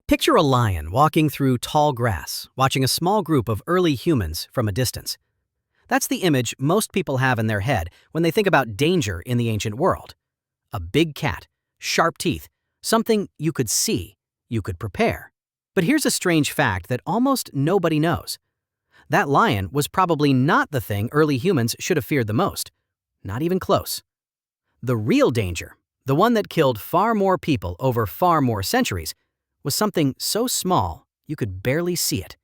Picture a lion walking through tall grass, watching a small group of early humans from a distance. That's the image most people have in their head when they think about danger in the ancient world. A big cat, sharp teeth, something you could see, you could prepare. But here's a strange fact that almost nobody knows. That lion was probably not the thing early humans should have feared the most. Not even close. The real danger, the one that killed far more people over far more centuries, was something so small you could barely see it.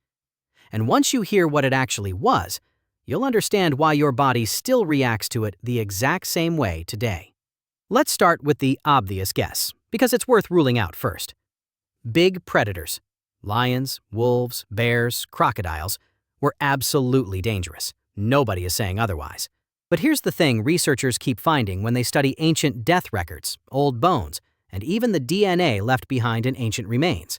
And once you hear what it actually was, you'll understand why your body still reacts to it the exact same way today. Let's start with the obvious guess, because it's worth ruling out first. Big predators, lions, wolves, bears, crocodiles, were absolutely dangerous. Nobody is saying otherwise. But here's the thing researchers keep finding when they study ancient death records, old bones, and even the DNA left behind in ancient remains.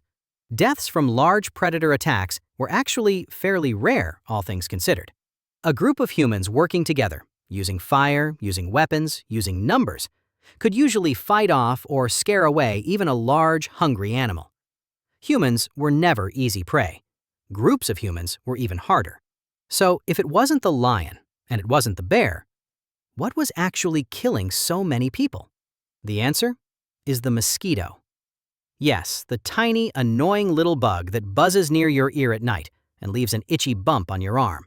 Deaths from large predator attacks were actually fairly rare, all things considered. A group of humans working together, using fire, using weapons, using numbers, could usually fight off or scare away even a large, hungry animal. Humans were never easy prey. Groups of humans were even harder. So if it wasn't the lion, and it wasn't the bear, what was actually killing so many people? The answer is the mosquito. Yes, the tiny, annoying little bug that buzzes near your ear at night and leaves an itchy bump on your arm.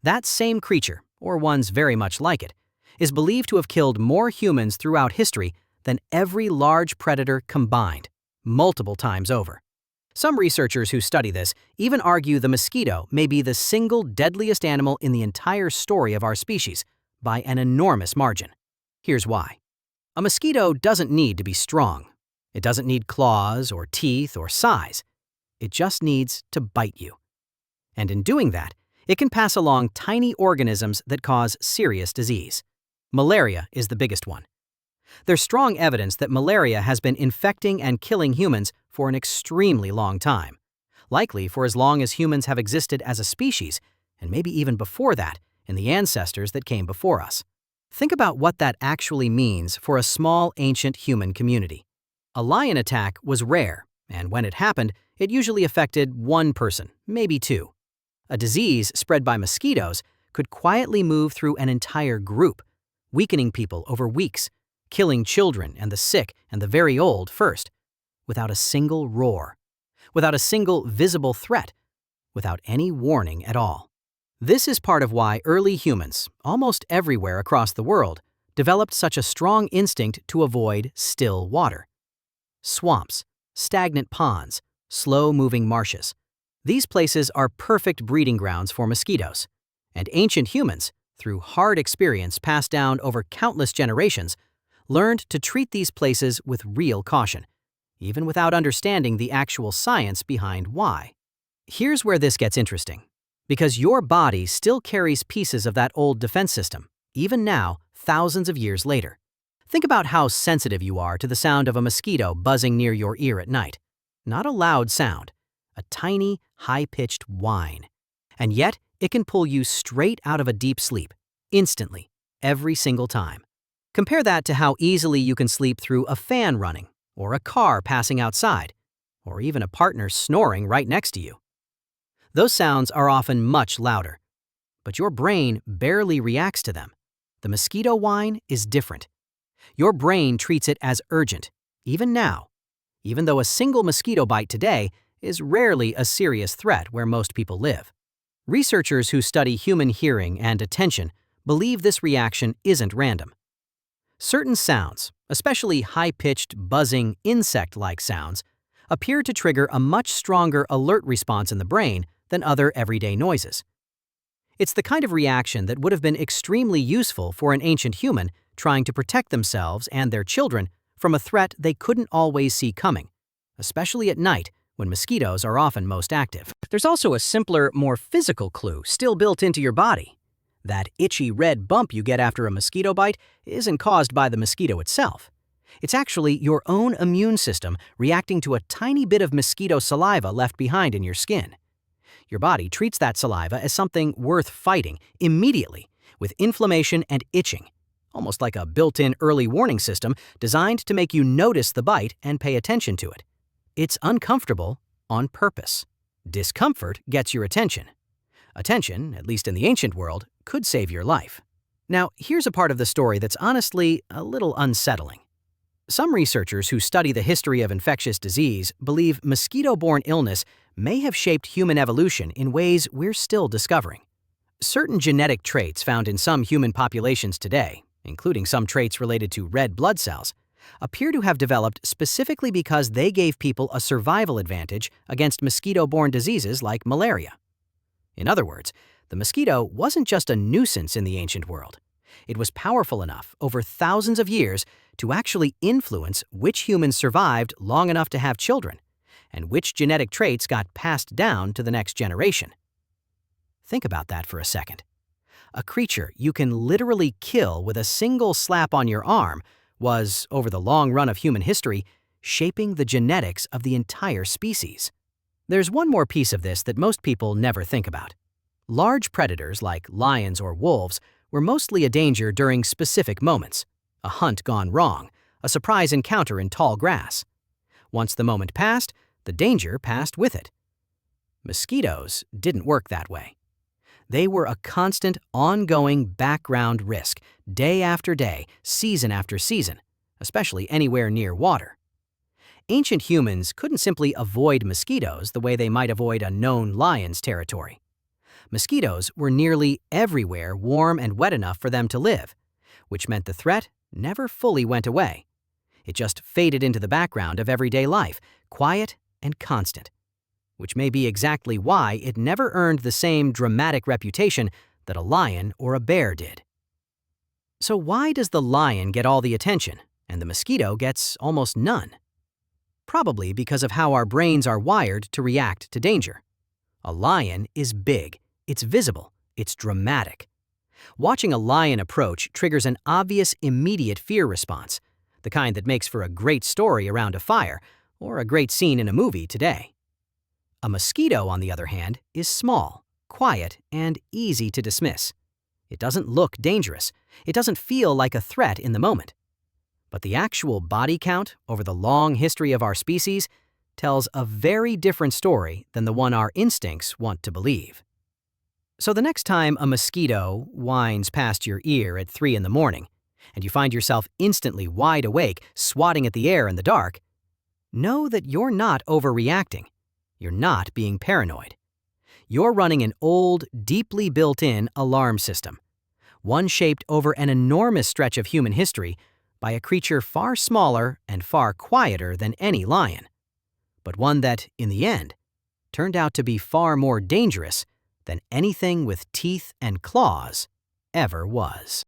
That same creature, or ones very much like it, is believed to have killed more humans throughout history than every large predator combined, multiple times over. Some researchers who study this even argue the mosquito may be the single deadliest animal in the entire story of our species, by an enormous margin. Here's why. A mosquito doesn't need to be strong. It doesn't need claws or teeth or size. It just needs to bite you. And in doing that, it can pass along tiny organisms that cause serious disease. Malaria is the biggest one. There's strong evidence that malaria has been infecting and killing humans for an extremely long time, likely for as long as humans have existed as a species, and maybe even before that, in the ancestors that came before us. Think about what that actually means for a small, ancient human community. A lion attack was rare, and when it happened, it usually affected one person, maybe two. A disease spread by mosquitoes could quietly move through an entire group, weakening people over weeks, killing children and the sick and the very old first, without a single roar, without a single visible threat, without any warning at all. This is part of why early humans, almost everywhere across the world, developed such a strong instinct to avoid still water. Swamps, stagnant ponds, slow-moving marshes. These places are perfect breeding grounds for mosquitoes. And ancient humans, through hard experience passed down over countless generations, learned to treat these places with real caution, even without understanding the actual science behind why. Here's where this gets interesting. Because your body still carries pieces of that old defense system, even now, thousands of years later. Think about how sensitive you are to the sound of a mosquito buzzing near your ear at night. Not a loud sound, a tiny, high-pitched whine. And yet, it can pull you straight out of a deep sleep, instantly, every single time. Compare that to how easily you can sleep through a fan running, or a car passing outside, or even a partner snoring right next to you. Those sounds are often much louder, but your brain barely reacts to them. The mosquito whine is different. Your brain treats it as urgent, even now, even though a single mosquito bite today is rarely a serious threat where most people live. Researchers who study human hearing and attention believe this reaction isn't random. Certain sounds, especially high-pitched, buzzing, insect-like sounds, appear to trigger a much stronger alert response in the brain than other everyday noises. It's the kind of reaction that would have been extremely useful for an ancient human trying to protect themselves and their children from a threat they couldn't always see coming, especially at night when mosquitoes are often most active. There's also a simpler, more physical clue still built into your body. That itchy red bump you get after a mosquito bite isn't caused by the mosquito itself. It's actually your own immune system reacting to a tiny bit of mosquito saliva left behind in your skin. Your body treats that saliva as something worth fighting immediately, with inflammation and itching, almost like a built-in early warning system designed to make you notice the bite and pay attention to it. It's uncomfortable on purpose. Discomfort gets your attention. Attention, at least in the ancient world, could save your life. Now, here's a part of the story that's honestly a little unsettling. Some researchers who study the history of infectious disease believe mosquito-borne illness may have shaped human evolution in ways we're still discovering. Certain genetic traits found in some human populations today, including some traits related to red blood cells, appear to have developed specifically because they gave people a survival advantage against mosquito-borne diseases like malaria. In other words, the mosquito wasn't just a nuisance in the ancient world. It was powerful enough over thousands of years to actually influence which humans survived long enough to have children, and which genetic traits got passed down to the next generation. Think about that for a second. A creature you can literally kill with a single slap on your arm was, over the long run of human history, shaping the genetics of the entire species. There's one more piece of this that most people never think about. Large predators like lions or wolves were mostly a danger during specific moments: a hunt gone wrong, a surprise encounter in tall grass. Once the moment passed, the danger passed with it. Mosquitoes didn't work that way. They were a constant, ongoing background risk, day after day, season after season, especially anywhere near water. Ancient humans couldn't simply avoid mosquitoes the way they might avoid a known lion's territory. Mosquitoes were nearly everywhere warm and wet enough for them to live, which meant the threat never fully went away. It just faded into the background of everyday life, quiet and constant, which may be exactly why it never earned the same dramatic reputation that a lion or a bear did. So why does the lion get all the attention and the mosquito gets almost none? Probably because of how our brains are wired to react to danger. A lion is big, it's visible, it's dramatic. Watching a lion approach triggers an obvious immediate fear response, the kind that makes for a great story around a fire or a great scene in a movie today. A mosquito, on the other hand, is small, quiet, and easy to dismiss. It doesn't look dangerous. It doesn't feel like a threat in the moment. But the actual body count over the long history of our species tells a very different story than the one our instincts want to believe. So the next time a mosquito whines past your ear at 3 in the morning, and you find yourself instantly wide awake, swatting at the air in the dark, know that you're not overreacting. You're not being paranoid. You're running an old, deeply built-in alarm system, one shaped over an enormous stretch of human history by a creature far smaller and far quieter than any lion, but one that, in the end, turned out to be far more dangerous than anything with teeth and claws ever was.